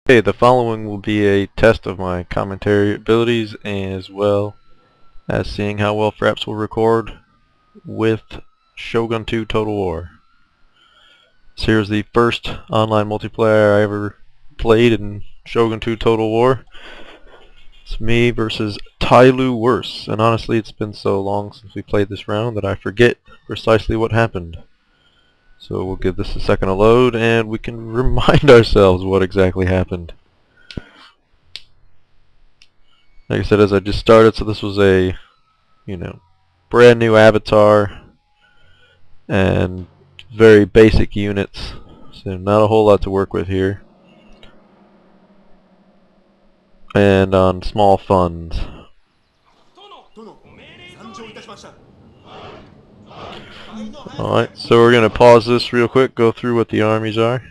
Okay, the following will be a test of my commentary abilities as well as seeing how well Fraps will record with Shogun 2 Total War. So here's the first online multiplayer I ever played in Shogun 2 Total War. It's me versus Tyloo Worse, and honestly it's been so long since we played this round that I forget precisely what happened. So we'll give this a second to load and we can remind ourselves what exactly happened. Like I said, as I just started, so this was a, brand new avatar and very basic units. So not a whole lot to work with here. And on small funds. Alright, so we're going to pause this real quick, go through what the armies are.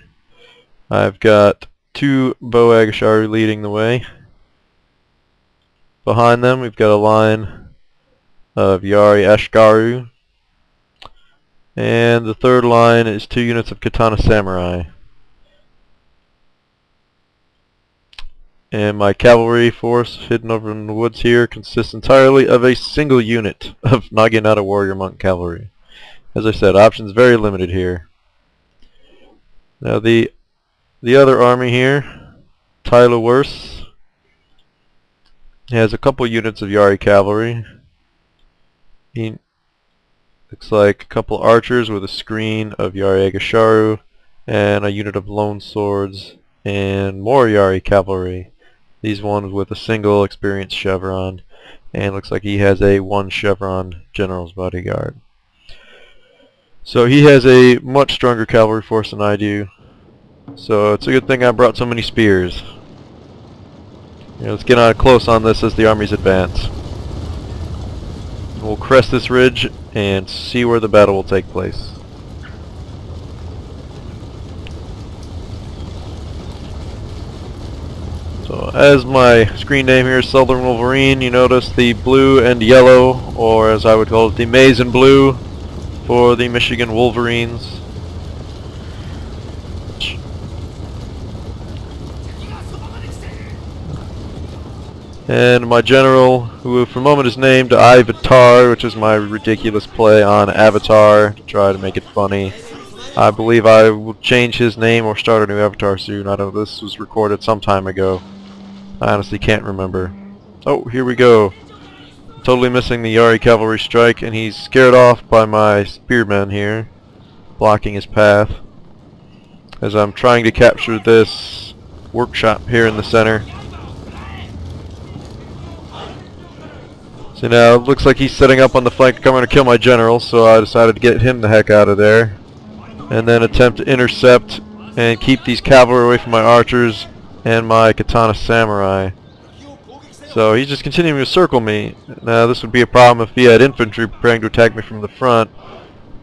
I've got 2 Bow Agasharu leading the way. Behind them we've got a line of Yari Ashgaru. And the third line is 2 units of Katana Samurai. And my cavalry force hidden over in the woods here consists entirely of a single unit of Naginata Warrior Monk Cavalry. As I said, options very limited here. Now the other army here, Tyloo Worse, has a couple units of Yari Cavalry. He looks like a couple archers with a screen of Yari Agasharu and a unit of Lone Swords and more Yari Cavalry. These ones with a single experienced chevron, and looks like he has a 1 chevron General's Bodyguard. So he has a much stronger cavalry force than I do. So it's a good thing I brought so many spears. Let's get on close on this as the armies advance. We'll crest this ridge and see where the battle will take place. So as my screen name here is Southern Wolverine, you notice the blue and yellow, or as I would call it, the maize and blue for the Michigan Wolverines. And my general, who for the moment is named Ivatar, which is my ridiculous play on Avatar to try to make it funny. I believe I will change his name or start a new avatar soon. I don't know, this was recorded some time ago. I honestly can't remember. Oh, here we go. Totally missing the Yari cavalry strike, and he's scared off by my spearmen here, blocking his path. As I'm trying to capture this workshop here in the center. So now it looks like he's setting up on the flank coming to kill my general, so I decided to get him the heck out of there. And then attempt to intercept and keep these cavalry away from my archers and my Katana Samurai. So he's just continuing to circle me. Now this would be a problem if he had infantry preparing to attack me from the front.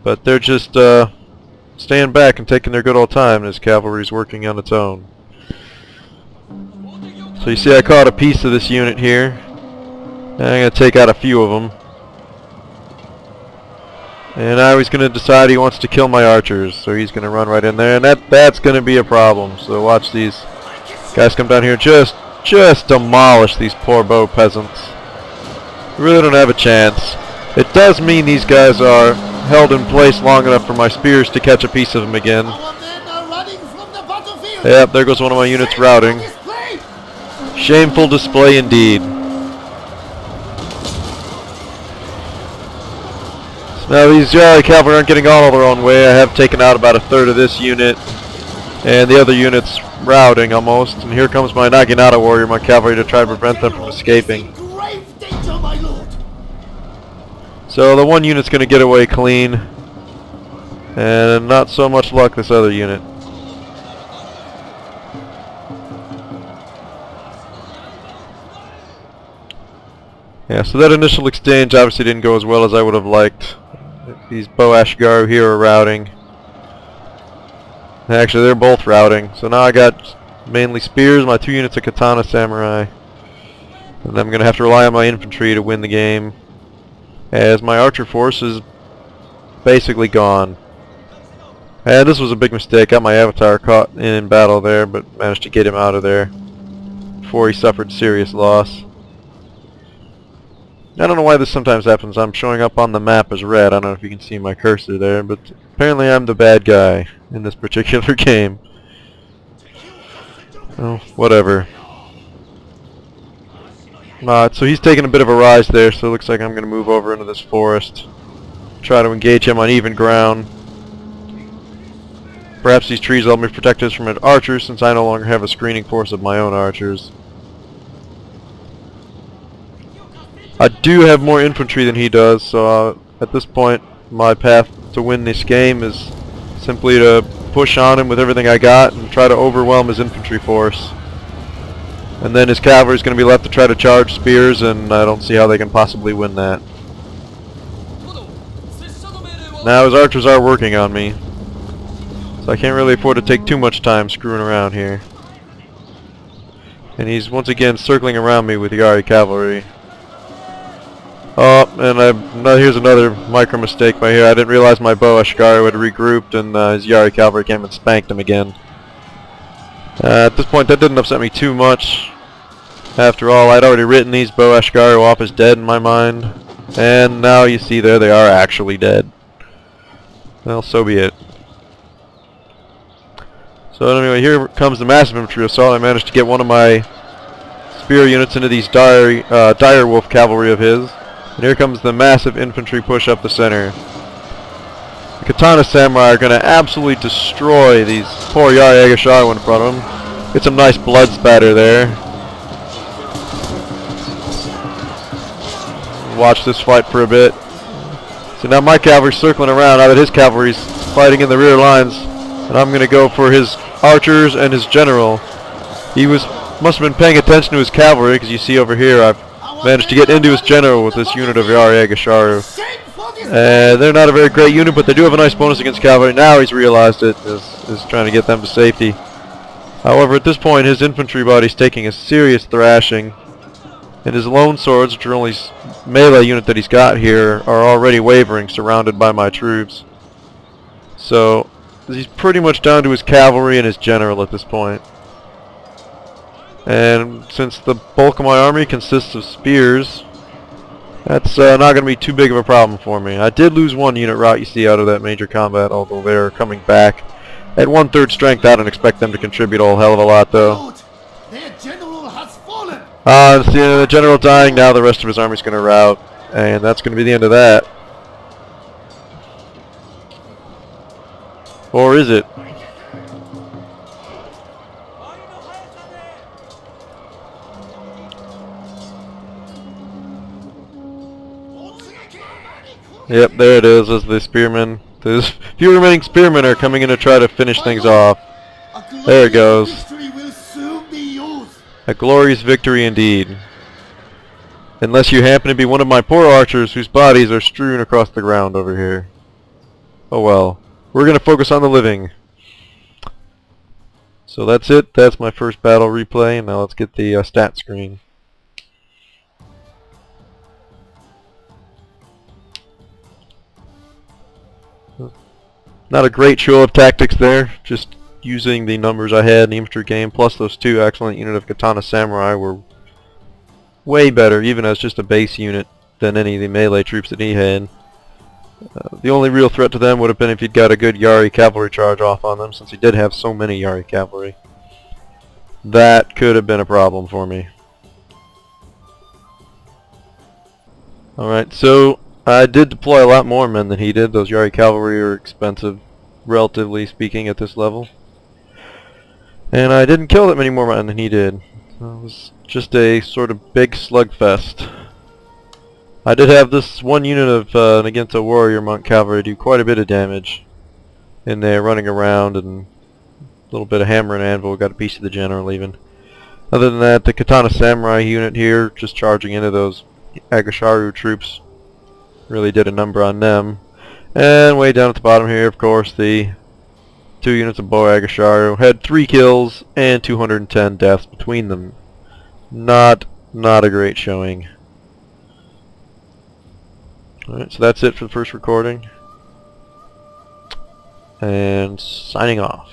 But they're just staying back and taking their good old time, and his cavalry's working on its own. So you see I caught a piece of this unit here. And I'm going to take out a few of them. And now he's going to decide he wants to kill my archers. So he's going to run right in there. And that's going to be a problem. So watch these guys come down here and just demolish these poor bow peasants. Really don't have a chance. It does mean these guys are held in place long enough for my spears to catch a piece of them again. Yep, there goes one of my units routing. Shameful display indeed. Now these Yari cavalry aren't getting all their own way. I have taken out about a third of this unit, and the other unit's routing almost. And here comes my Naginata warrior, my cavalry, to try to prevent them from escaping. So the one unit's going to get away clean, and not so much luck this other unit. Yeah, so that initial exchange obviously didn't go as well as I would have liked. These Bow Ashgaru here are routing. Actually, they're both routing. So now I got mainly spears, my 2 units of Katana Samurai. And I'm going to have to rely on my infantry to win the game, as my archer force is basically gone. And this was a big mistake. Got my avatar caught in battle there, but managed to get him out of there before he suffered serious loss. I don't know why this sometimes happens. I'm showing up on the map as red. I don't know if you can see my cursor there, but apparently I'm the bad guy in this particular game. Oh, whatever. So he's taking a bit of a rise there, so it looks like I'm going to move over into this forest. Try to engage him on even ground. Perhaps these trees will help me protect us from archers, since I no longer have a screening force of my own archers. I do have more infantry than he does, so at this point my path to win this game is simply to push on him with everything I got and try to overwhelm his infantry force. And then his cavalry is going to be left to try to charge spears, and I don't see how they can possibly win that. Now his archers are working on me, so I can't really afford to take too much time screwing around here. And he's once again circling around me with Yari cavalry. Oh, and here's another micro mistake by here. I didn't realize my bow Ashikaru had regrouped, and his Yari cavalry came and spanked him again. At this point that didn't upset me too much. After all, I'd already written these bow Ashikaru off as dead in my mind. And now you see there they are actually dead. Well, so be it. So anyway, here comes the massive infantry assault. I managed to get one of my spear units into these dire wolf cavalry of his. And here comes the massive infantry push up the center. The Katana Samurai are going to absolutely destroy these poor Yari Agasharu in front of them. Get some nice blood spatter there. Watch this fight for a bit. So now my cavalry's circling around now that his cavalry's fighting in the rear lines. And I'm going to go for his archers and his general. He must have been paying attention to his cavalry, because you see over here I've managed to get into his general with this unit of Yari Agasharu. They're not a very great unit, but they do have a nice bonus against cavalry. Now he's realized it, is trying to get them to safety. However, at this point his infantry body's taking a serious thrashing. And his lone swords, which are only melee unit that he's got here, are already wavering, surrounded by my troops. So he's pretty much down to his cavalry and his general at this point. And since the bulk of my army consists of spears, that's not going to be too big of a problem for me. I did lose one unit route, you see, out of that major combat, although they're coming back. At 1/3 strength, I don't expect them to contribute a whole hell of a lot, though. Their general has fallen. See the general dying, now the rest of his army's going to rout, and that's going to be the end of that. Or is it? Yep, there it is, as the spearmen. The few remaining spearmen are coming in to try to finish things off. There it goes. A glorious victory indeed. Unless you happen to be one of my poor archers whose bodies are strewn across the ground over here. Oh well. We're going to focus on the living. So that's it. That's my first battle replay. And now let's get the stat screen. Not a great show of tactics there. Just using the numbers I had in the infantry game, plus those two excellent unit of Katana Samurai were way better, even as just a base unit, than any of the melee troops that he had. The only real threat to them would have been if he'd got a good Yari cavalry charge off on them, since he did have so many Yari cavalry. That could have been a problem for me. Alright, so I did deploy a lot more men than he did. Those Yari cavalry are expensive, relatively speaking, at this level. And I didn't kill that many more men than he did. It was just a sort of big slugfest. I did have this one unit of against a warrior monk cavalry do quite a bit of damage in there, running around, and a little bit of hammer and anvil, got a piece of the general even. Other than that, the Katana Samurai unit here, just charging into those Agasharu troops, really did a number on them. And way down at the bottom here, of course, the 2 units of Bow Agasharu had 3 kills and 210 deaths between them. Not a great showing. Alright, so that's it for the first recording. And signing off.